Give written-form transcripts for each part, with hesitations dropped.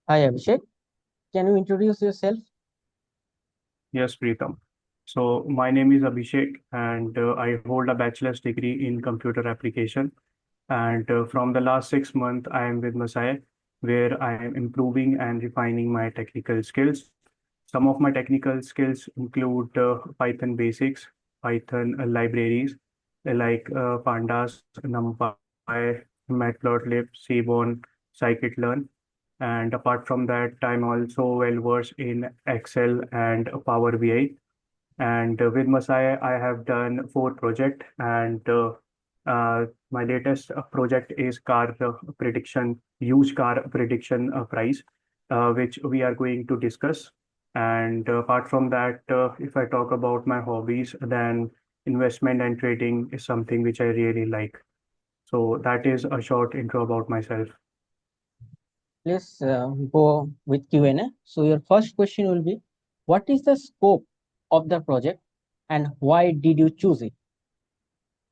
Hi Abhishek, can you introduce yourself? Yes, Preetham. So my name is Abhishek, and I hold a bachelor's degree in computer application. And from the last 6 months, I am with Masai, where I am improving and refining my technical skills. Some of my technical skills include Python basics, Python libraries Pandas, NumPy, Matplotlib, Seaborn, Scikit-learn. And apart from that, I'm also well versed in Excel and Power BI. And with Masai, I have done 4 projects. And my latest project is used car prediction price, which we are going to discuss. And apart from that, if I talk about my hobbies, then investment and trading is something which I really like. So that is a short intro about myself. Let's go with Q&A. So your first question will be, what is the scope of the project and why did you choose it?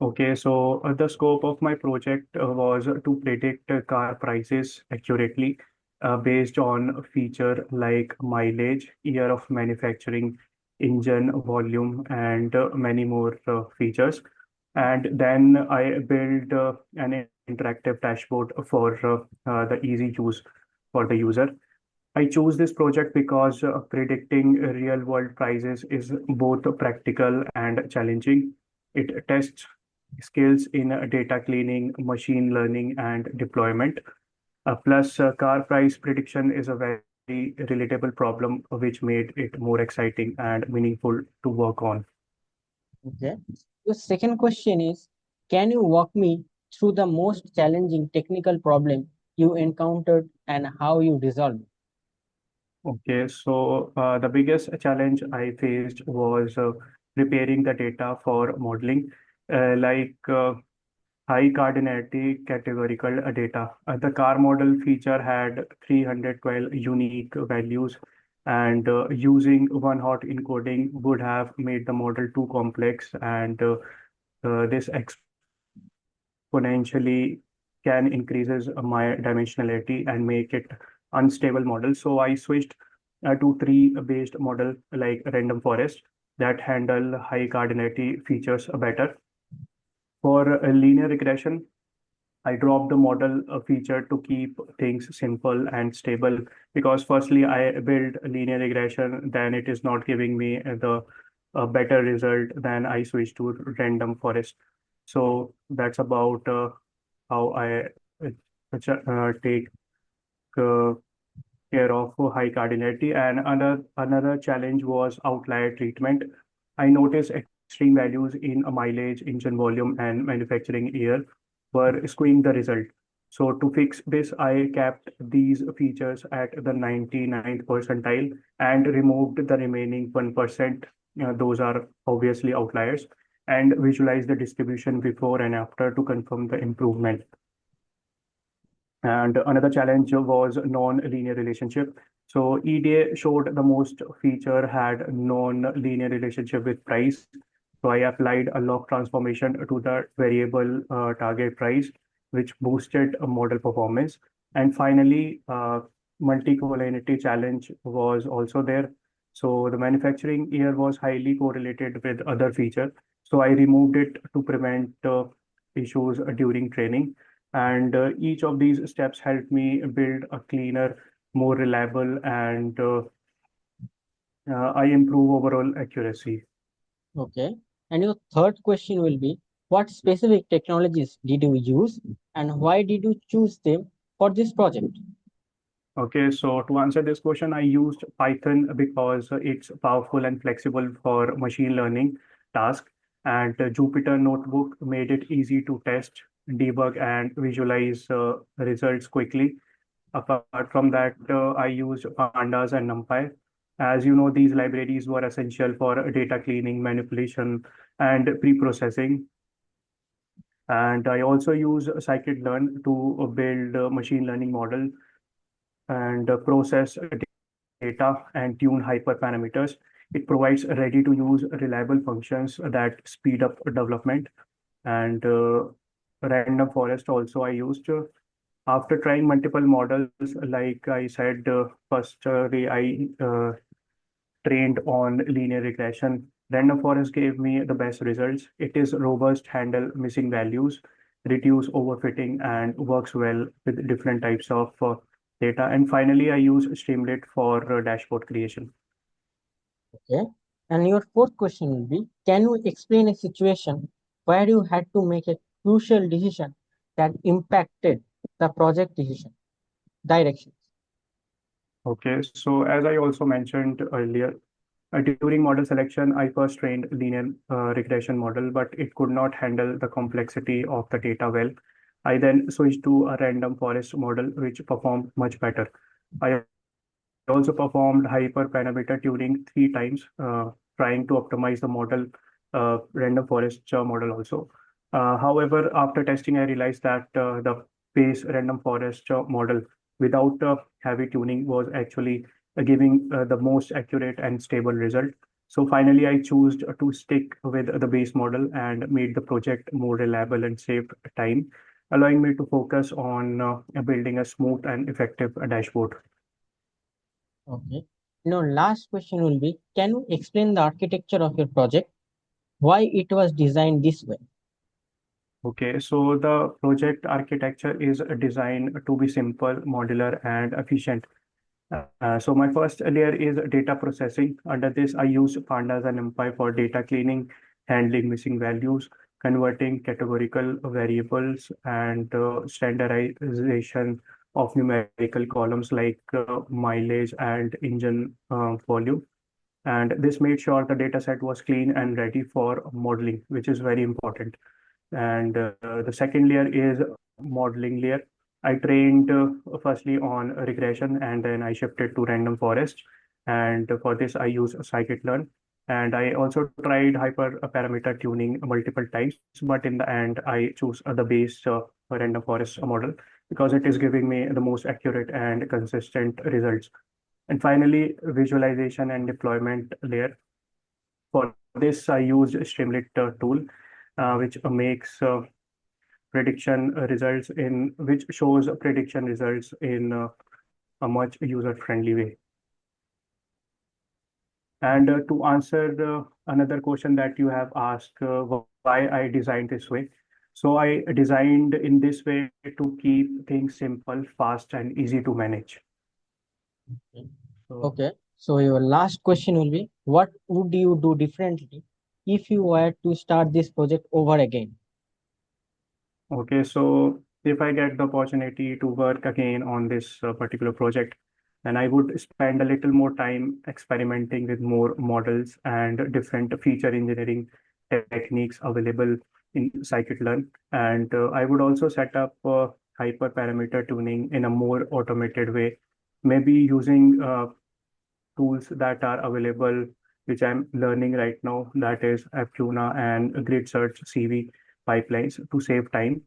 Okay, so the scope of my project was to predict car prices accurately based on a feature like mileage, year of manufacturing, engine volume, and many more features. And then I built an interactive dashboard for the easy use for the user. I chose this project because predicting real world prices is both practical and challenging. It tests skills in data cleaning, machine learning, and deployment. Plus, car price prediction is a very relatable problem, which made it more exciting and meaningful to work on. Okay. Your second question is, can you walk me through the most challenging technical problem you encountered and how you resolved it? Okay, so the biggest challenge I faced was preparing the data for modeling, like high cardinality categorical data. The car model feature had 312 unique values, and using one hot encoding would have made the model too complex, and this exponentially can increases my dimensionality and make it unstable model. So I switched to tree based model like random forest that handle high cardinality features better. For a linear regression, I dropped the model feature to keep things simple and stable because firstly I built a linear regression, then it is not giving me the better result, then I switched to random forest. So that's about how I take uh, care of high cardinality. And another challenge was outlier treatment. I noticed extreme values in a mileage, engine volume, and manufacturing year were skewing the result. So to fix this, I kept these features at the 99th percentile and removed the remaining 1%. Those are obviously outliers, and visualize the distribution before and after to confirm the improvement. And another challenge was non-linear relationship. So EDA showed the most feature had non-linear relationship with price. So I applied a log transformation to the variable target price, which boosted model performance. And finally, multi-collinearity challenge was also there. So the manufacturing year was highly correlated with other feature. So I removed it to prevent issues during training. And each of these steps helped me build a cleaner, more reliable, and I improve overall accuracy. Okay. And your third question will be, what specific technologies did you use and why did you choose them for this project? Okay, so to answer this question, I used Python because it's powerful and flexible for machine learning tasks, and Jupyter Notebook made it easy to test, debug, and visualize results quickly. Apart from that, I used Pandas and NumPy. As you know, these libraries were essential for data cleaning, manipulation, and pre-processing. And I also use scikit-learn to build a machine learning model and process data and tune hyperparameters. It provides ready-to-use reliable functions that speed up development. And random forest also I used. After trying multiple models, like I said, firstly, I trained on linear regression. Random forest gave me the best results. It is robust, handle missing values, reduce overfitting, and works well with different types of data. And finally, I use Streamlit for dashboard creation. Okay. And your fourth question will be, can you explain a situation where you had to make a crucial decision that impacted the project decision directions? Okay, so as I also mentioned earlier, during model selection, I first trained linear regression model, but it could not handle the complexity of the data well. I then switched to a random forest model, which performed much better. I also performed hyperparameter tuning 3 times, trying to optimize the model, random forest model also. However, after testing, I realized that the base random forest model without heavy tuning was actually giving the most accurate and stable result. So finally, I chose to stick with the base model and made the project more reliable and saved time, allowing me to focus on building a smooth and effective dashboard. Okay. Now, last question will be, can you explain the architecture of your project, why it was designed this way? Okay, so the project architecture is designed to be simple, modular, and efficient. So my first layer is data processing. Under this, I use pandas and NumPy for data cleaning, handling missing values, converting categorical variables, and standardization of numerical columns like mileage and engine volume. And this made sure the data set was clean and ready for modeling, which is very important. And the second layer is modeling layer. I trained firstly on regression and then I shifted to random forest. And for this, I use scikit-learn. And I also tried hyperparameter tuning multiple times, but in the end, I choose the base random forest model because it is giving me the most accurate and consistent results. And finally, visualization and deployment layer. For this, I used Streamlit tool, which makes prediction results in which shows prediction results in a much user-friendly way. And to answer another question that you have asked, why I designed this way. So I designed in this way to keep things simple, fast, and easy to manage. So Okay. So your last question will be, what would you do differently if you were to start this project over again? okay, so if I get the opportunity to work again on this particular project, then I would spend a little more time experimenting with more models and different feature engineering techniques available in scikit-learn. And I would also set up hyperparameter tuning in a more automated way, maybe using tools that are available, which I'm learning right now, that is QNA and grid search CV pipelines to save time.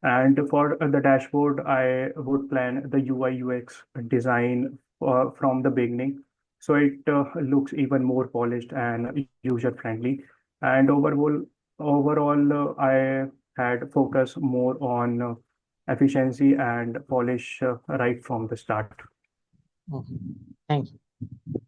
And for the dashboard, I would plan the UI UX design from the beginning. So it looks even more polished and user friendly. And overall, I had focus more on efficiency and polish right from the start. Okay. Thank you.